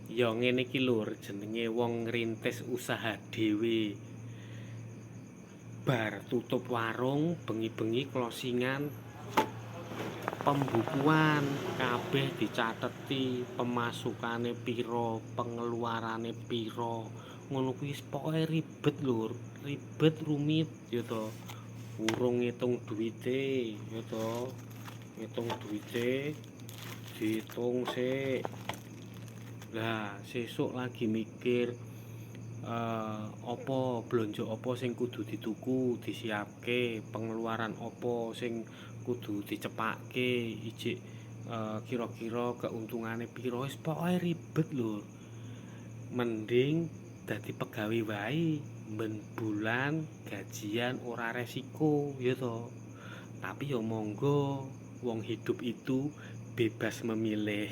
Ya ngene iki lur, jenenge wong ngrintis usaha dhewe. Bar tutup warung, bengi-bengi closingan, pembukuan kabeh dicateti, pemasukane pira, pengeluarane pira. Ngono kuwi pokoke ribet lur, ribet rumit ya to. Urung ngitung duwite ya to. Ngitung duwite diitung sik. Lah, sesuk lagi mikir apa blonjo apa sing kudu dituku, disiapke, pengeluaran apa sing kudu dicepake, ijik kira-kira keuntungane pira, wis pokoke ribet lur. Mending dadi pegawe wae, ben bulan gajian ora resiko, ya to. Tapi ya monggo, wong hidup itu bebas memilih.